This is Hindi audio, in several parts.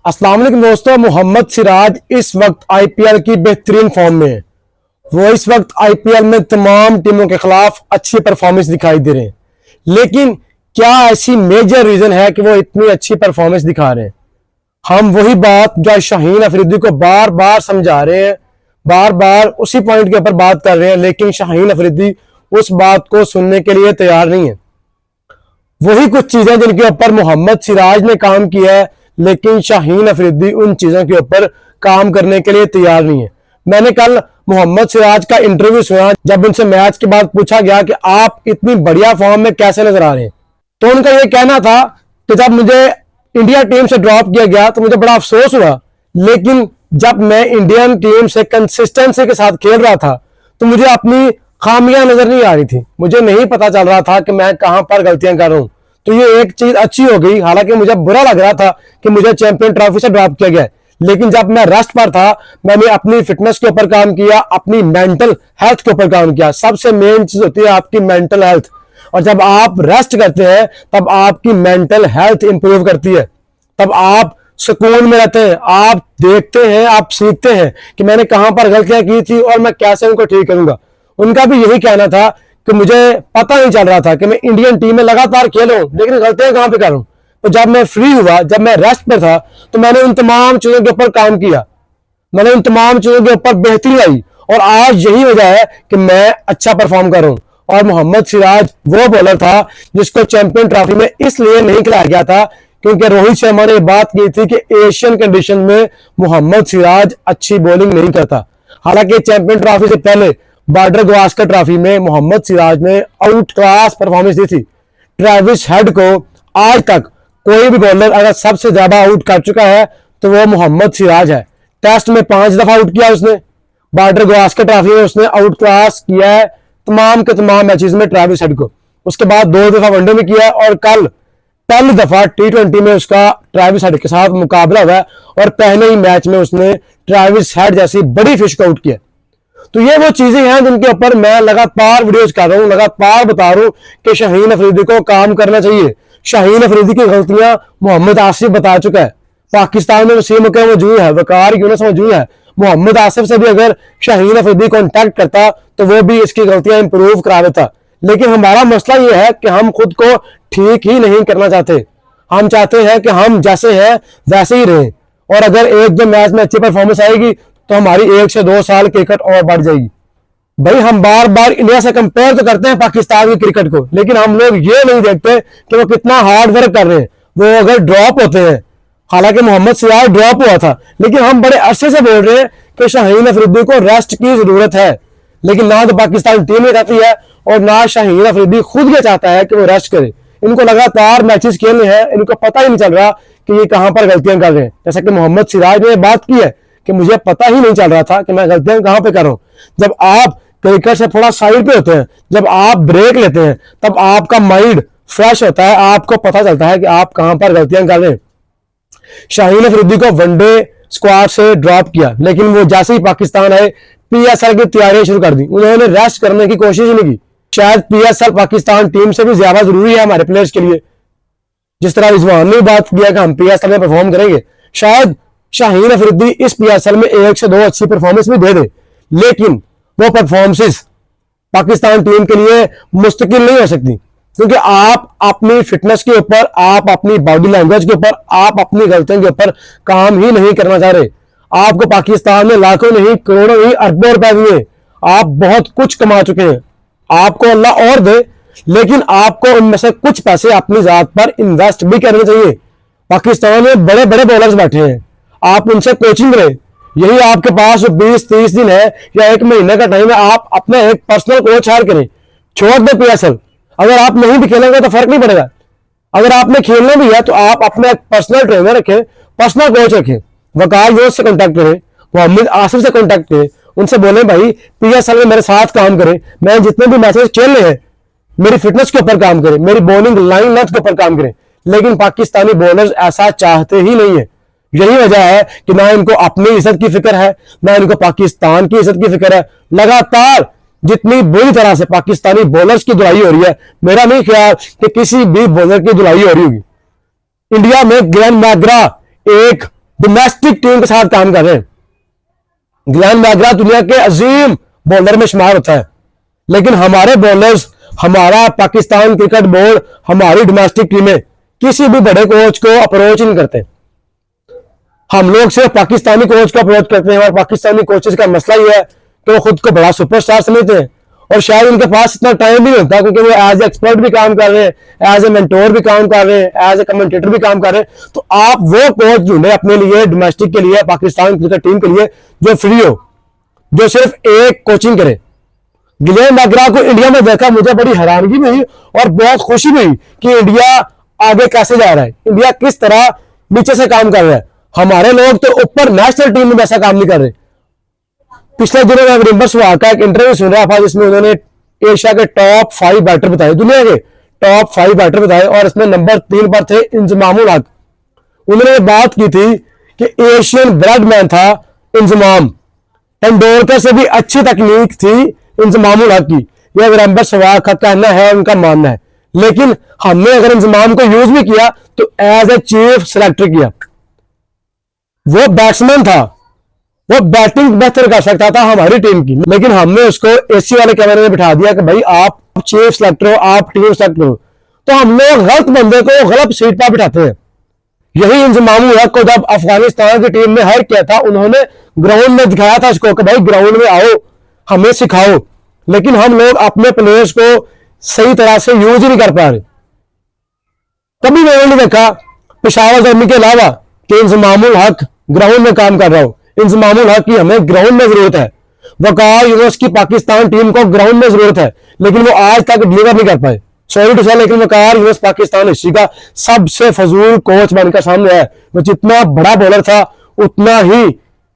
अस्सलाम वालेकुम दोस्तों, मोहम्मद सिराज इस वक्त आईपीएल की बेहतरीन फॉर्म में है। वो इस वक्त आईपीएल में तमाम टीमों के खिलाफ अच्छी परफॉर्मेंस दिखाई दे रहे हैं। लेकिन क्या ऐसी मेजर रीजन है कि वो इतनी अच्छी परफॉर्मेंस दिखा रहे हैं? हम वही बात जो शाहीन अफरीदी को बार बार समझा रहे हैं, बार बार उसी पॉइंट के ऊपर बात कर रहे हैं, लेकिन शाहीन अफरीदी उस बात को सुनने के लिए तैयार नहीं है। वही कुछ चीजें जिनके ऊपर मोहम्मद सिराज ने काम किया है, लेकिन शाहीन अफरीदी उन चीजों के ऊपर काम करने के लिए तैयार नहीं है। मैंने कल मोहम्मद सिराज का इंटरव्यू सुना, जब उनसे मैच के बाद पूछा गया कि आप इतनी बढ़िया फॉर्म में कैसे नजर आ रहे हैं, तो उनका यह कहना था कि जब मुझे इंडिया टीम से ड्रॉप किया गया तो मुझे बड़ा अफसोस हुआ, लेकिन जब मैं इंडियन टीम से कंसिस्टेंसी के साथ खेल रहा था तो मुझे अपनी खामियां नजर नहीं आ रही थी। मुझे नहीं पता चल रहा था कि मैं कहां पर गलतियां कर रहा हूं। तो ये एक चीज अच्छी हो गई। हालांकि मुझे बुरा लग रहा था कि मुझे चैंपियन ट्रॉफी से ड्रॉप किया गया, लेकिन जब मैं रेस्ट पर था, मैंने अपनी फिटनेस के ऊपर काम किया, अपनी मेंटल हेल्थ के ऊपर काम किया। सबसे मेन चीज होती है आपकी मेंटल हेल्थ, और जब आप रेस्ट करते हैं तब आपकी मेंटल हेल्थ इंप्रूव करती है, तब आप सुकून में रहते हैं। आप देखते हैं, आप सीखते हैं कि मैंने कहां पर गलतियां की थी और मैं कैसे उनको ठीक करूंगा। उनका भी यही कहना था कि मुझे पता नहीं चल रहा था कि मैं इंडियन टीम में लगातार खेल रहा हूं, लेकिन गलतियां कहां पे कर रहा हूं। तो जब मैं फ्री हुआ, जब मैं रेस्ट पर था, तो मैंने उन तमाम चीजों के ऊपर काम किया, मैंने उन तमाम चीजों के ऊपर बेहतरी आई, और आज यही वजह है कि मैं अच्छा परफॉर्म कर रहा हूं। और मोहम्मद सिराज वो बॉलर था जिसको चैंपियन ट्रॉफी में इसलिए नहीं खिलाया गया था क्योंकि रोहित शर्मा ने बात की थी कि एशियन कंडीशन में मोहम्मद सिराज अच्छी बॉलिंग नहीं करता। हालांकि चैंपियन ट्रॉफी से पहले बॉर्डर गवास्कर ट्रॉफी में मोहम्मद सिराज ने आउट क्लास परफॉर्मेंस दी थी। ट्रेविस हेड को आज तक कोई भी बॉलर अगर सबसे ज्यादा आउट कर चुका है तो वो मोहम्मद सिराज है। टेस्ट में 5 दफा आउट किया उसने, बॉर्डर गवास्कर ट्रॉफी में उसने आउट क्लास किया है तमाम के तमाम मैचेस में ट्रेविस हेड को। उसके बाद 2 दफा वनडे में किया, और कल पहली दफा T20 में उसका ट्रेविस हेड के साथ मुकाबला हुआ, और पहले ही मैच में उसने ट्रेविस हेड जैसी बड़ी फिश को आउट किया। तो ये वो चीजें हैं जिनके ऊपर मैं लगातार वीडियोस कर रहा हूं, लगातार बता रहा हूं कि शाहीन अफरीदी को काम करना चाहिए। शाहीन अफरीदी की गलतियां मोहम्मद आसिफ बता चुका है। पाकिस्तान में वसीम अकरम मौजूद है, वकार यूनुस मौजूद है। मोहम्मद आसिफ से भी अगर शाहीन अफरीदी कॉन्टैक्ट करता तो वो भी इसकी गलतियां इंप्रूव करा देता। लेकिन हमारा मसला ये है कि हम खुद को ठीक ही नहीं करना चाहते। हम चाहते हैं कि हम जैसे हैं वैसे ही रहें, और अगर 1-2 मैच में अच्छी परफॉर्मेंस आएगी तो हमारी 1 से 2 साल क्रिकेट और बढ़ जाएगी। भाई हम बार बार इंडिया से कंपेयर तो करते हैं पाकिस्तान की क्रिकेट को, लेकिन हम लोग ये नहीं देखते कि वो कितना हार्ड वर्क कर रहे हैं। वो अगर ड्रॉप होते हैं, हालांकि मोहम्मद सिराज ड्रॉप हुआ था, लेकिन हम बड़े अरसे से बोल रहे हैं कि शाहीन अफरीदी को रेस्ट की जरूरत है, लेकिन ना तो पाकिस्तान टीम में रहती है और ना शाहीन अफरीदी खुद ये चाहता है कि वो रेस्ट करे। इनको लगातार मैचेस खेलने हैं, इनको पता ही नहीं चल रहा कि ये कहां पर गलतियां कर रहे हैं। जैसा कि मोहम्मद सिराज ने बात की है कि मुझे पता ही नहीं चल रहा था कि मैं गलतियां कहां पे कर रहा हूं। जब आप क्रिकेट से थोड़ा साइड पे होते हैं, जब आप ब्रेक लेते हैं, तब आपका माइंड फ्रेश होता है, आपको पता चलता है कि आप कहां पर गलतियां कर रहे हैं। शाहीन अफरीदी को वनडे स्क्वाड से ड्रॉप किया, लेकिन वो जैसे ही पाकिस्तान आए PSL की तैयारियां शुरू कर दी। उन्होंने रेस्ट करने की कोशिश नहीं की। शायद PSL पाकिस्तान टीम से भी ज्यादा जरूरी है हमारे प्लेयर्स के लिए। जिस तरह रिजवान ने बात किया कि हम PSL में परफॉर्म करेंगे, शायद शाहीन अफरीदी इस PSL में 1 से 2 अच्छी परफॉर्मेंस भी दे दे, लेकिन वो परफॉर्मेंसेस पाकिस्तान टीम के लिए मुस्तकिल नहीं हो सकती, क्योंकि आप अपनी फिटनेस के ऊपर, आप अपनी बॉडी लैंग्वेज के ऊपर, आप अपनी गलतियों के ऊपर काम ही नहीं करना चाह रहे। आपको पाकिस्तान में लाखों नहीं, करोड़ों नहीं, अरबों रुपए दिए, आप बहुत कुछ कमा चुके हैं। आपको अल्लाह और दे, लेकिन आपको उनमें से कुछ पैसे अपनी जात पर इन्वेस्ट भी करने चाहिए। पाकिस्तान में बड़े बड़े बॉलर्स बैठे हैं, आप उनसे कोचिंग करें। यही आपके पास 20-30 दिन है या 1 महीने का टाइम है, आप अपना एक पर्सनल कोच हायर करें। छोड़ दे PSL। अगर आप नहीं भी खेलेंगे तो फर्क नहीं पड़ेगा। अगर आपने खेलना भी है तो आप अपना एक पर्सनल ट्रेनर रखें, पर्सनल कोच रखें। वकार यूनुस से कॉन्टैक्ट करें, मोहम्मद आसिफ से कॉन्टैक्ट करें, उनसे बोले भाई PSL में मेरे साथ काम करें, मैं जितने भी मैचेस खेलने हैं मेरी फिटनेस के ऊपर काम करें, मेरी बॉलिंग लाइन लेंथ के ऊपर काम करें। लेकिन पाकिस्तानी बॉलर्स ऐसा चाहते ही नहीं है। यही वजह है कि ना इनको अपनी इज्जत की फिक्र है, ना इनको पाकिस्तान की इज्जत की फिक्र है। लगातार जितनी बुरी तरह से पाकिस्तानी बॉलर्स की धुलाई हो रही है, मेरा नहीं ख्याल कि किसी भी बॉलर की धुलाई हो रही होगी। इंडिया में ग्लेन मैकग्रा एक डोमेस्टिक टीम के साथ काम कर रहे हैं। गिलान मैगरा दुनिया के अजीम बॉलर में शुमार होता है, लेकिन हमारे बॉलर्स, हमारा पाकिस्तान क्रिकेट बोर्ड, हमारी डोमेस्टिक टीमें किसी भी बड़े कोच को अप्रोच नहीं करते। हम लोग सिर्फ पाकिस्तानी कोच को अप्रोच करते हैं, और पाकिस्तानी कोचेस का मसला ये है कि वो खुद को बड़ा सुपरस्टार समझते हैं, और शायद उनके पास इतना टाइम भी नहीं होता, क्योंकि वो एज एक्सपर्ट भी काम कर रहे हैं, एज ए मेंटोर भी काम कर रहे हैं, एज ए कमेंटेटर भी काम कर रहे हैं। तो आप वो कोच ढूंढे अपने लिए, डोमेस्टिक के लिए, पाकिस्तान क्रिकेट टीम के लिए, जो फ्री हो, जो सिर्फ एक कोचिंग करे। गिलेन मैगरा को इंडिया में देखा, मुझे बड़ी हैरानगी भी हुई और बहुत खुशी भी हुई कि इंडिया आगे कैसे जा रहा है, इंडिया किस तरह नीचे से काम कर रहा है। हमारे लोग तो ऊपर नेशनल टीम में वैसा काम नहीं कर रहे। पिछले दिनों में विम्बर सहवाग का एक इंटरव्यू सुन रहा था, जिसमें उन्होंने एशिया के टॉप 5 बैटर बताए, दुनिया के टॉप 5 बैटर बताए, और इसमें नंबर 3 पर थे इंजमामुल हक। उन्होंने बात की थी कि एशियन ब्लड मैन था इंजमाम, तेंदुलकर से भी अच्छी तकनीक थी इंजमामुल हक की। यह विम्बर सहवाग का कहना है, उनका मानना है। लेकिन हमने अगर इंजमाम को यूज भी किया तो एज ए चीफ सेलेक्टर किया। वो बैट्समैन था, वो बैटिंग बेहतर कर सकता था हमारी टीम की, लेकिन हमने उसको एसी वाले कैमरे में बिठा दिया कि भाई आप चीफ सेलेक्टर हो, आप टीम सेलेक्टर हो। तो हम लोग गलत बंदे को गलत सीट पर बिठाते हैं। यही इंजमामुल हक को जब अफगानिस्तान की टीम ने हायर किया था, उन्होंने ग्राउंड में दिखाया था इसको कि भाई ग्राउंड में आओ, हमें सिखाओ, लेकिन हम लोग अपने प्लेयर्स को सही तरह से यूज ही नहीं कर पा रहे। कभी मैंने नहीं देखा पेशावर जमी के अलावा कि इंजमामुल हक ग्राउंड में काम कर रहा हो। इंजमामुल हक की हमें ग्राउंड में जरूरत है। वकार यूनुस की पाकिस्तान टीम को ग्राउंड में जरूरत है, लेकिन वो आज तक डिलीवर नहीं कर पाए। सॉरी टू से, लेकिन वकार यूनुस पाकिस्तान हिस्ट्री का सबसे फजूल कोच बनकर सामने आया। वो जितना बड़ा बॉलर था उतना ही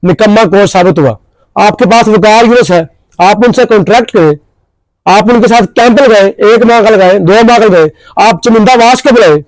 निकम्मा कोच साबित हुआ। आपके पास वकार यूनुस है, आप उनसे कॉन्ट्रैक्ट करें, आप उनके साथ कैंप लगाए, 1 माह का लगाए, 2 माह का लगाए, आप चमिंदा वाश को बुलाए,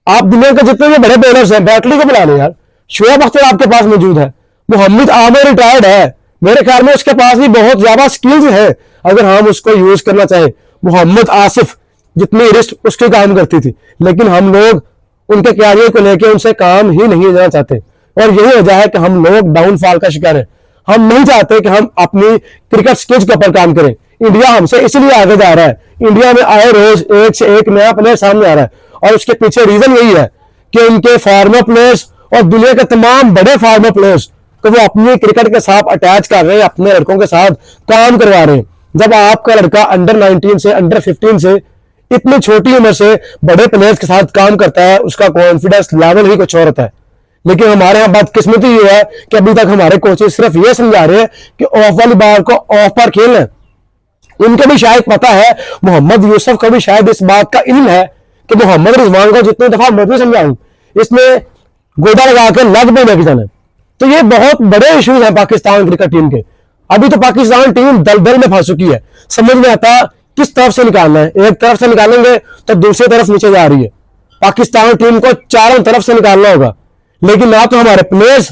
आप दुनिया के जितने भी बड़े बॉलर्स हैं बैटली को बुला लें यार। शोएब अख्तर आपके पास मौजूद है, मोहम्मद आमिर रिटायर्ड है, मेरे ख्याल में उसके पास भी बहुत ज्यादा स्किल्स है अगर हम उसको यूज करना चाहें। मोहम्मद आसिफ जितनी रिस्ट उसके काम करती थी, लेकिन हम लोग उनके कैरियर को लेकर उनसे काम ही नहीं लेना चाहते, और यही वजह है कि हम लोग डाउनफॉल का शिकार है। हम नहीं चाहते कि हम अपनी क्रिकेट स्किल्स के ऊपर काम करें। इंडिया हमसे इसलिए आगे जा रहा है, इंडिया में आए रोज एक से एक नया प्लेयर सामने आ रहा है, और उसके पीछे रीजन यही है कि उनके फॉर्मर प्लेयर्स और दुनिया के तमाम बड़े फॉर्मर प्लेयर्स को वो अपनी क्रिकेट के साथ अटैच कर रहे हैं, अपने लड़कों के साथ काम करवा रहे हैं। जब आपका लड़का अंडर 19 से अंडर 15 से इतनी छोटी उम्र से बड़े प्लेयर्स के साथ काम करता है, उसका कॉन्फिडेंस लेवल ही कुछ और होता है। लेकिन हमारे यहाँ बदकिस्मती ये है कि अभी तक हमारे कोचेस सिर्फ ये समझा रहे हैं कि ऑफ वाली बॉल को ऑफ पर खेलना है। उनको भी शायद पता है, मोहम्मद यूसुफ को भी शायद इस बात का इल्म है कि मोहम्मद रिजवान को जितनी दफा मर्जी समझाऊं, इसमें गोदा लगा के लग भी नहीं जाना। तो ये बहुत बड़े इश्यूज हैं पाकिस्तान क्रिकेट टीम के। अभी तो पाकिस्तान टीम दलदल में फंस चुकी है, समझ में आता किस तरफ से निकालना है। एक तरफ से निकालेंगे तो दूसरी तरफ नीचे जा रही है। पाकिस्तान टीम को चारों तरफ से निकालना होगा, लेकिन ना तो हमारे प्लेयर्स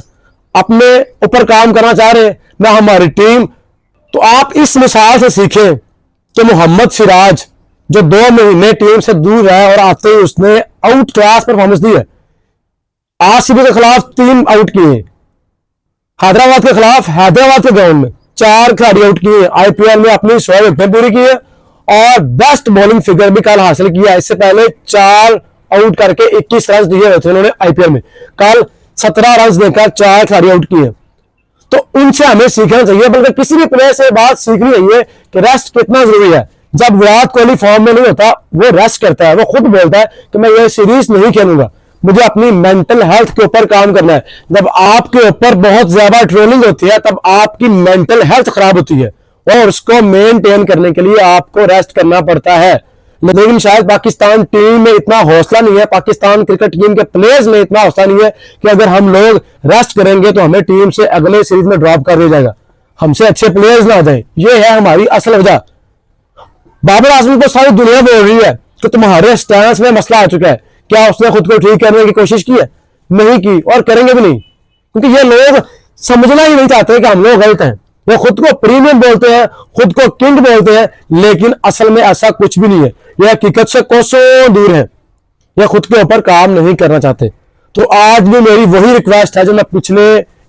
अपने ऊपर काम करना चाह रहे, ना हमारी टीम। तो आप इस मिसाल से सीखें कि मोहम्मद सिराज जो 2 महीने टीम से दूर रहा और आते ही उसने आउट क्लास परफॉर्मेंस दी है। आरसीबी के खिलाफ 3 आउट किए, हैदराबाद के खिलाफ हैदराबाद के ग्राउंड में 4 खिलाड़ी आउट किए, आईपीएल में अपनी 100 विकेटें पूरी की है, और बेस्ट बॉलिंग फिगर भी कल हासिल किया। इससे पहले 4 आउट करके 21 रन दिए हुए थे उन्होंने आईपीएल में, कल 17 रन देकर 4 खिलाड़ी आउट किए। तो उनसे हमें सीखना चाहिए, बल्कि किसी भी प्लेयर से बात सीखनी चाहिए कि रेस्ट कितना जरूरी है। जब विराट कोहली फॉर्म में नहीं होता, वो रेस्ट करता है, वो खुद बोलता है कि मैं ये सीरीज नहीं खेलूंगा, मुझे अपनी मेंटल हेल्थ के ऊपर काम करना है। जब आपके ऊपर बहुत ज्यादा ट्रोलिंग होती है, तब आपकी मेंटल हेल्थ खराब होती है, और उसको मेंटेन करने के लिए आपको रेस्ट करना पड़ता है। लेकिन शायद पाकिस्तान टीम में इतना हौसला नहीं है, पाकिस्तान क्रिकेट टीम के प्लेयर्स में इतना हौसला नहीं है कि अगर हम लोग रेस्ट करेंगे तो हमें टीम से अगले सीरीज में ड्रॉप कर दिया जाएगा, हमसे अच्छे प्लेयर्स ना आ जाए। ये है हमारी असल वजह। बाबर आजम को सारी दुनिया बोल रही है कि तुम्हारे स्टैंस में मसला आ चुका है। क्या उसने खुद को ठीक करने की कोशिश की है? नहीं की, और करेंगे भी नहीं, क्योंकि ये लोग समझना ही नहीं चाहते कि हम लोग गलत हैं। वो खुद को प्रीमियम बोलते हैं, खुद को किंग बोलते हैं, लेकिन असल में ऐसा कुछ भी नहीं है। यह हकीकत से कोसों दूर है। यह खुद के ऊपर काम नहीं करना चाहते। तो आज भी मेरी वही रिक्वेस्ट है जो मैं पिछले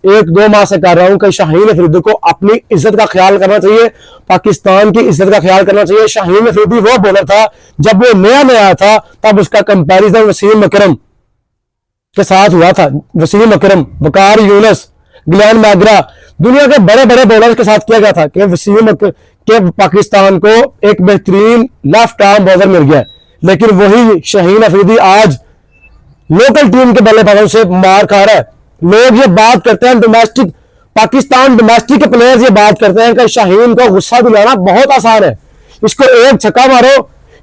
1-2 माह से कर रहा हूं कि शाहीन अफरीदी को अपनी इज्जत का ख्याल करना चाहिए, पाकिस्तान की इज्जत का ख्याल करना चाहिए। शाहीन अफरीदी वो बॉलर था, जब वो नया नया था तब उसका कंपैरिजन वसीम अकरम के साथ हुआ था। वसीम अकरम, वकार यूनुस, ग्लेन मैग्रा, दुनिया के बड़े बड़े बॉलर्स के साथ किया गया था कि के पाकिस्तान को एक बेहतरीन लेफ्ट आर्म बॉलर मिल गया। लेकिन वही शाहीन अफरीदी आज लोकल टीम के बल्लेबाजों से मार खा रहा है। लोग ये बात करते हैं, डोमेस्टिक पाकिस्तान डोमेस्टिक के प्लेयर्स ये बात करते हैं कि शाहीन को गुस्सा दिलाना बहुत आसान है, इसको एक छक्का मारो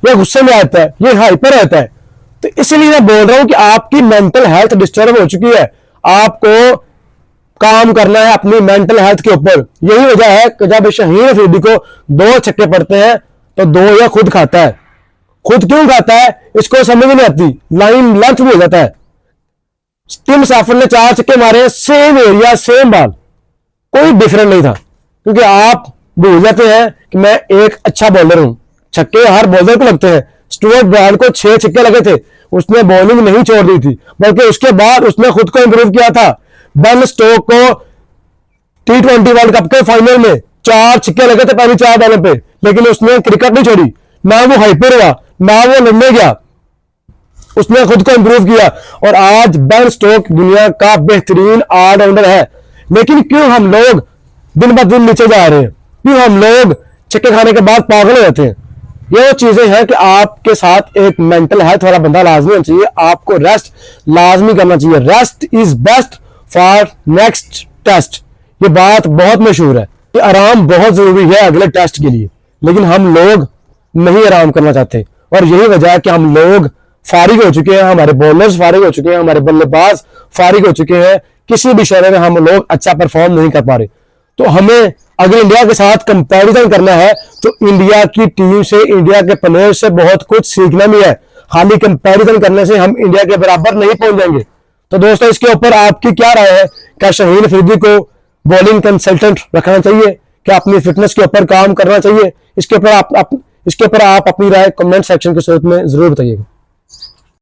ये गुस्से में आता है, ये हाइपर रहता है। तो इसलिए मैं बोल रहा हूं कि आपकी मेंटल हेल्थ डिस्टर्ब हो चुकी है, आपको काम करना है अपनी मेंटल हेल्थ के ऊपर। यही वजह है कि जब शाहीन अफरीदी को 2 छक्के पड़ते हैं तो 2 यह खुद खाता है। खुद क्यों खाता है इसको समझ नहीं आती, लाइन लेंथ भी हो जाता है। टिम सैफर ने 4 छक्के मारे, सेम एरिया सेम बॉल, कोई डिफरेंट नहीं था। क्योंकि आप भूल जाते हैं कि मैं एक अच्छा बॉलर हूं, छक्के हर बॉलर को लगते हैं। स्टुअर्ट ब्रॉड को 6 छक्के लगे थे, उसने बॉलिंग नहीं छोड़ दी थी, बल्कि उसके बाद उसने खुद को इंप्रूव किया था। बेन स्टोक को T20 वर्ल्ड कप के फाइनल में 4 छक्के लगे थे पहली 4 बॉलों पे, लेकिन उसने क्रिकेट नहीं छोड़ी, ना वो हाइपर हुआ, ना वो लड़ने गया, उसने खुद को इंप्रूव किया। और आज बेन स्टोक दुनिया का बेहतरीन ऑलराउंडर है। लेकिन क्यों हम लोग दिन ब दिन नीचे जा रहे हैं, क्यों हम लोग छक्के खाने के बाद पागल हो जाते हैं? ये चीजें हैं कि आपके साथ एक मेंटल हेल्थ वाला बंदा लाजमी होना चाहिए, आपको रेस्ट लाजमी करना चाहिए। Rest is best for next test, ये बात बहुत मशहूर है कि आराम बहुत जरूरी है अगले टेस्ट के लिए, लेकिन हम लोग नहीं आराम करना चाहते। और यही वजह है कि हम लोग फारिग हो चुके हैं, हमारे बॉलर्स फारिग हो चुके हैं, हमारे बल्लेबाज फारिग हो चुके हैं, किसी भी शहर में हम लोग अच्छा परफॉर्म नहीं कर पा रहे। तो हमें अगर इंडिया के साथ कंपैरिजन करना है तो इंडिया की टीम से, इंडिया के प्लेयर से बहुत कुछ सीखना भी है। खाली कंपैरिजन करने से हम इंडिया के बराबर नहीं पहुंच जाएंगे। तो दोस्तों इसके ऊपर आपकी क्या राय है? क्या शाहीन अफरीदी को बॉलिंग कंसल्टेंट रखना चाहिए? क्या अपनी फिटनेस के ऊपर काम करना चाहिए? इसके ऊपर आप अपनी राय कमेंट सेक्शन के सूरत में जरूर बताइएगा।